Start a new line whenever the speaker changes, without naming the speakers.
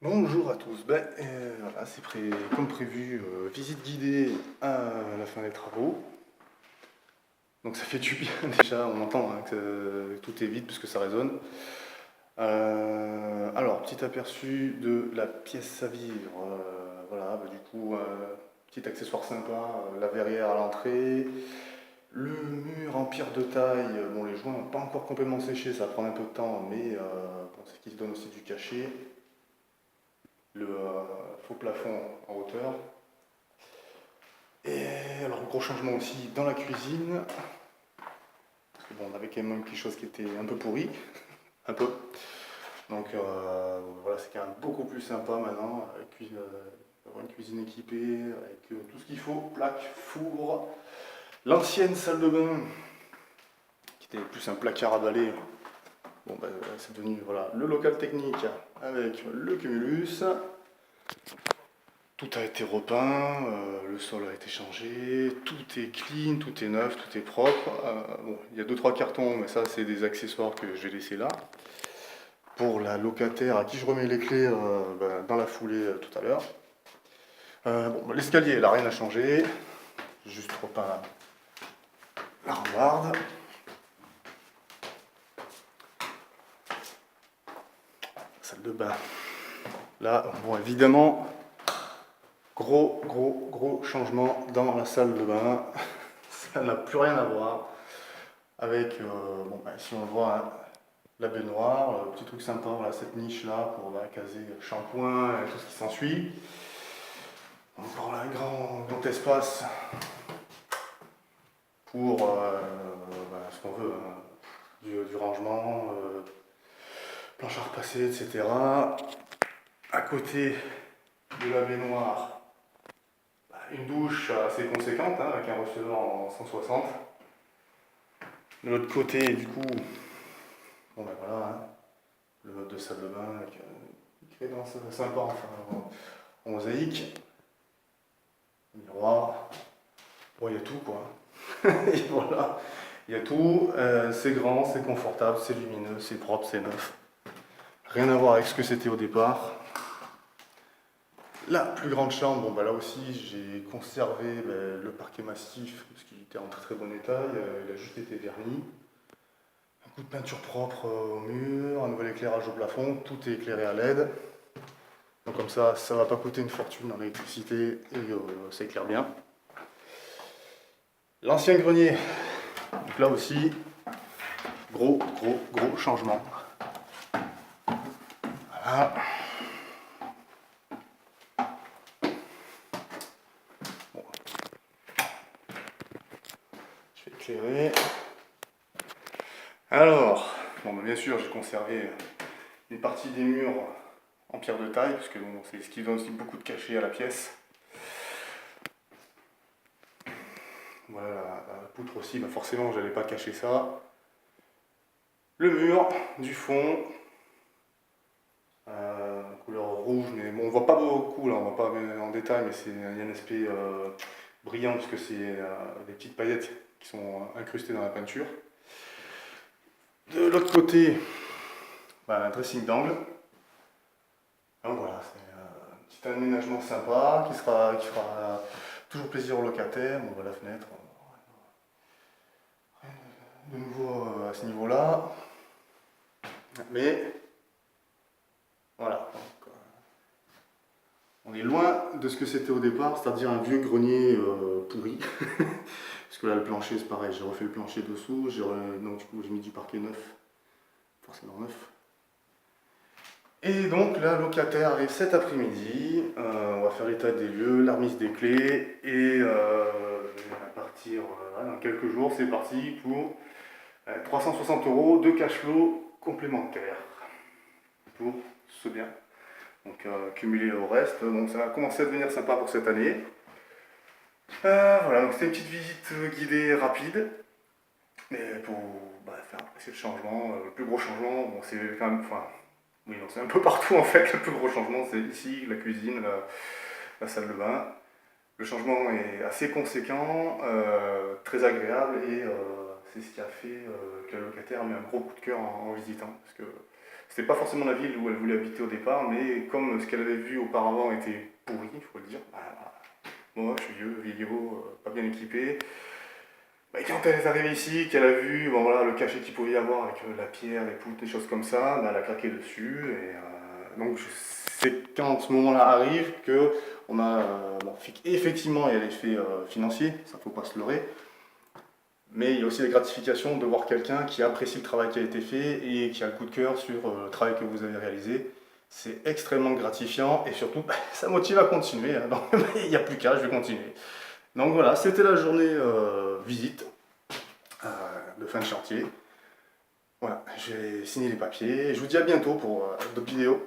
Bonjour à tous, voilà, c'est comme prévu, visite guidée à la fin des travaux. Donc ça fait du bien déjà, on entend hein, que tout est vide puisque ça résonne. Alors, petit aperçu de la pièce à vivre. Voilà, du coup, petit accessoire sympa, la verrière à l'entrée. Le mur en pierre de taille, bon les joints n'ont pas encore complètement séché, ça va prendre un peu de temps, mais bon, c'est ce qui se donne aussi du cachet. Le faux plafond en hauteur. Et alors, gros changement aussi dans la cuisine. Parce que bon, on avait quand même quelque chose qui était un peu pourri. Un peu. Donc voilà, c'est quand même beaucoup plus sympa maintenant. Avoir une cuisine équipée, avec tout ce qu'il faut. Plaque, four. L'ancienne salle de bain, qui était plus un placard à balai. Bon, c'est devenu voilà, le local technique avec le cumulus. Tout a été repeint, le sol a été changé, tout est clean, tout est neuf, tout est propre. Bon, il y a deux trois cartons, mais ça c'est des accessoires que je vais laisser là. Pour la locataire à qui je remets les clés dans la foulée tout à l'heure. Bon, l'escalier, là rien n'a changé. J'ai juste repeint la rambarde. Salle de bain. Là, bon évidemment, gros changement dans la salle de bain. Ça n'a plus rien à voir avec, si on le voit, hein, la baignoire, petit truc sympa, voilà, cette niche là pour caser shampoing et tout ce qui s'ensuit. Encore là, un grand espace pour ce qu'on veut, hein, du rangement, planche à repasser, etc. À côté de la baignoire, une douche assez conséquente, hein, avec un receveur en 160. De l'autre côté, du coup, bon ben voilà, hein, le mode de salle de bain avec une crédence sympa, enfin, en mosaïque, miroir, bon, il y a tout quoi. Et voilà, il y a tout, c'est grand, c'est confortable, c'est lumineux, c'est propre, c'est neuf. Rien à voir avec ce que c'était au départ. La plus grande chambre, bon bah là aussi j'ai conservé le parquet massif parce qu'il était en très bon état, il a juste été verni. Un coup de peinture propre au mur, un nouvel éclairage au plafond, tout est éclairé à LED. Donc comme ça va pas coûter une fortune en électricité et ça éclaire bien. L'ancien grenier, donc là aussi, gros changement. Voilà. Bon. Je vais éclairer. Alors, bon, bien sûr, j'ai conservé une partie des murs en pierre de taille, parce que bon, c'est ce qui donne aussi beaucoup de cachet à la pièce. Voilà, la poutre aussi, forcément, j'allais pas cacher ça. Le mur du fond, couleur rouge, mais bon, on voit pas beaucoup là, on voit pas en détail, mais il y a un aspect brillant parce que c'est des petites paillettes qui sont incrustées dans la peinture. De l'autre côté, un dressing d'angle. Donc voilà, c'est un petit aménagement sympa qui fera toujours plaisir aux locataires. On voit la fenêtre. Rien de nouveau à ce niveau-là. Mais voilà. Donc, on est loin de ce que c'était au départ, c'est-à-dire un vieux grenier pourri. Parce que là, le plancher, c'est pareil, j'ai refait le plancher dessous, donc du coup, j'ai mis du parquet neuf, forcément neuf. Et donc, la locataire arrive cet après-midi, on va faire l'état des lieux, la remise des clés, et à partir dans quelques jours, c'est parti pour 360 € de cash flow complémentaire pour ce bien. Donc cumulé au reste, donc ça va commencer à devenir sympa pour cette année. Voilà, donc c'était une petite visite guidée rapide, mais pour faire apprécier le changement, le plus gros changement, bon, c'est quand même, oui, c'est un peu partout en fait, le plus gros changement c'est ici, la cuisine, la salle de bain. Le changement est assez conséquent, très agréable et c'est ce qui a fait que le locataire a mis un gros coup de cœur en visitant, parce que C'était pas forcément la ville où elle voulait habiter au départ, mais comme ce qu'elle avait vu auparavant était pourri, il faut le dire, bah, voilà. Moi je suis vieillot, pas bien équipé. Bah, quand elle est arrivée ici, qu'elle a vu bon, voilà, le cachet qu'il pouvait y avoir avec la pierre, les poutres, des choses comme ça, bah, elle a craqué dessus. Et, donc c'est quand ce moment-là arrive que on a bon, effectivement il y a l'effet financier, ça faut pas se leurrer, mais il y a aussi la gratification de voir quelqu'un qui apprécie le travail qui a été fait et qui a le coup de cœur sur le travail que vous avez réalisé. C'est extrêmement gratifiant et surtout bah, ça motive à continuer. Hein. Donc, il n'y a plus qu'à, je vais continuer. Donc voilà, c'était la journée visite euh, de fin de chantier. Voilà, j'ai signé les papiers. Je vous dis à bientôt pour d'autres vidéos.